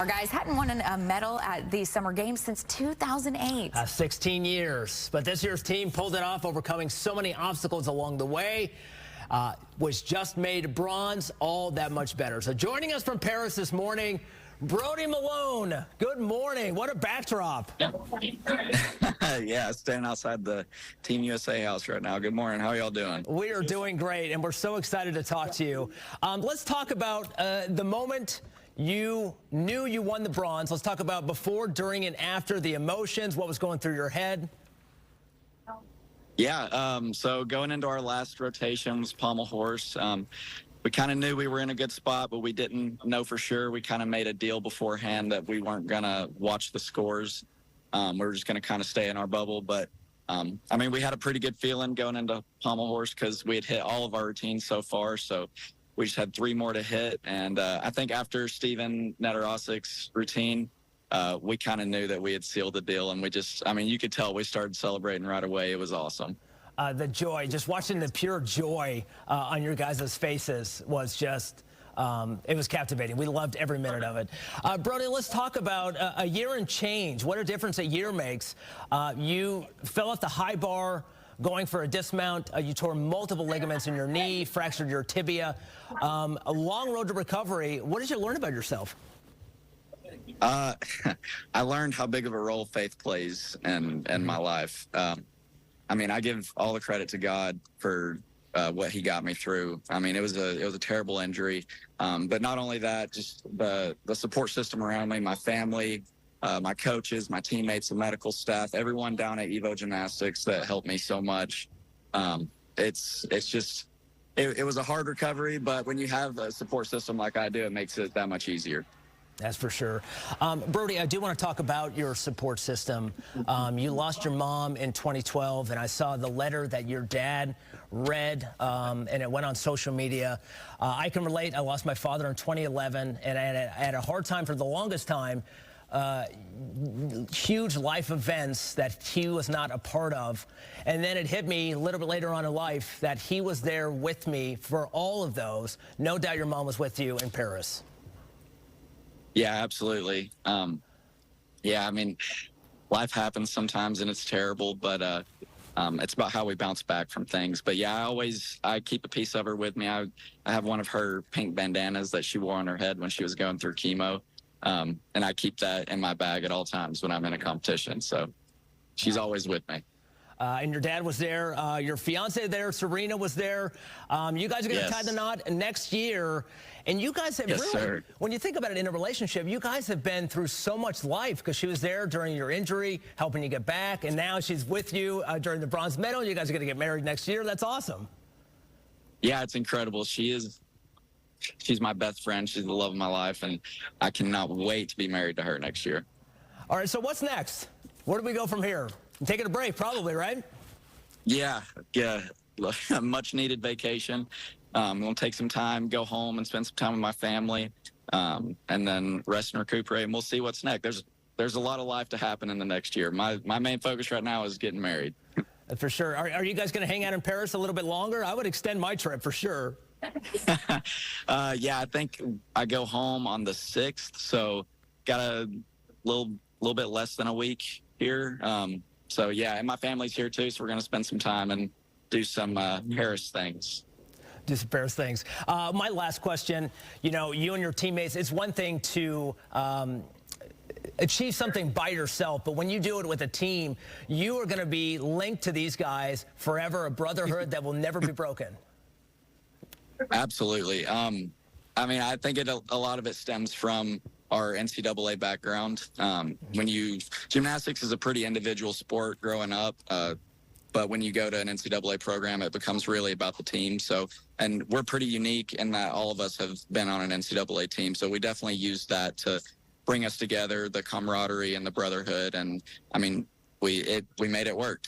Our guys hadn't won a medal at the Summer Games since 2008. 16 years. But this year's team pulled it off, overcoming so many obstacles along the way. Was just made bronze all that much better. So joining us from Paris this morning, Brody Malone. Good morning. What a backdrop. Yeah, standing outside the Team USA house right now. Good morning. How are y'all doing? We are doing great, and we're so excited to talk to you. Let's talk about the moment you knew you won the bronze. Let's talk about before, during, and after, the emotions, what was going through your head. Yeah, so going into our last rotation was pommel horse. We kind of knew we were in a good spot, but we didn't know for sure. We kind of made a deal beforehand that we weren't going to watch the scores. We were just going to kind of stay in our bubble. But, I mean, we had a pretty good feeling going into pommel horse because we had hit all of our routines so far. So we just had 3 more to hit. And I think after Steven Netarosic's routine, we kind of knew that we had sealed the deal. And we just, I mean, you could tell we started celebrating right away. It was awesome. The joy, just watching the pure joy on your guys' faces was just, it was captivating. We loved every minute of it. Brody, let's talk about a year and change. What a difference a year makes. You fell off the high bar going for a dismount. You tore multiple ligaments in your knee, fractured your tibia. A long road to recovery. What did you learn about yourself? I learned how big of a role faith plays in my life. I mean, I give all the credit to God for what he got me through. I mean, it was a terrible injury, but not only that, just the support system around me, my family, my coaches, my teammates, the medical staff, everyone down at Evo Gymnastics that helped me so much. It's just it was a hard recovery, but when you have a support system like I do, it makes it that much easier. That's for sure. Brody, I do want to talk about your support system. You lost your mom in 2012, and I saw the letter that your dad read, and it went on social media. I can relate. I lost my father in 2011, and I had a hard time for the longest time. Huge life events that he was not a part of. And then it hit me a little bit later on in life that he was there with me for all of those. No doubt your mom was with you in Paris. Yeah, absolutely. Yeah, I mean, life happens sometimes and it's terrible, but it's about how we bounce back from things. But yeah, I keep a piece of her with me. I have one of her pink bandanas that she wore on her head when she was going through chemo. And I keep that in my bag at all times when I'm in a competition. So she's always with me. And your dad was there. Your fiance there, Serena, was there. You guys are going to tie the knot next year. And you guys have really, when you think about it in a relationship, you guys have been through so much life because she was there during your injury, helping you get back. And now she's with you during the bronze medal. You guys are going to get married next year. That's awesome. Yeah, it's incredible. She's my best friend. She's the love of my life. And I cannot wait to be married to her next year. All right, so what's next? Where do we go from here? Taking a break, probably, right? Yeah. A much-needed vacation. We'll take some time, go home, and spend some time with my family, and then rest and recuperate. And we'll see what's next. There's a lot of life to happen in the next year. My main focus right now is getting married. For sure. Are you guys going to hang out in Paris a little bit longer? I would extend my trip for sure. Yeah, I think I go home on the 6th, so got a little bit less than a week here. So, yeah, and my family's here, too, so we're going to spend some time and do some Paris things. Do some Paris things. My last question, you know, you and your teammates, it's one thing to achieve something by yourself, but when you do it with a team, you are going to be linked to these guys forever, a brotherhood that will never be broken. Absolutely. I mean, I think a lot of it stems from our NCAA background. Gymnastics is a pretty individual sport growing up, but when you go to an NCAA program, it becomes really about the team. So, and we're pretty unique in that all of us have been on an NCAA team. So we definitely use that to bring us together, the camaraderie and the brotherhood. And I mean, we made it work.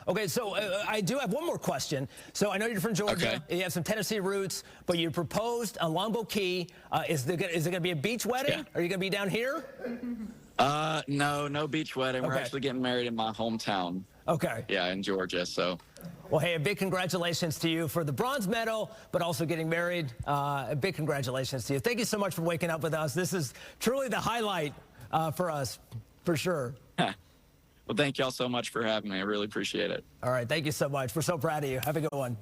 Okay, so I do have one more question. So I know you're from Georgia. Okay. You have some Tennessee roots, but you proposed on Longboat Key. Is it going to be a beach wedding? Yeah. Are you going to be down here? No beach wedding. Okay. We're actually getting married in my hometown. Okay. Yeah, in Georgia. So Well, hey, a big congratulations to you for the bronze medal, but also getting married. A big congratulations to you. Thank you so much for waking up with us. This is truly the highlight for us, for sure. Well, thank y'all so much for having me. I really appreciate it. All right, thank you so much. We're so proud of you. Have a good one.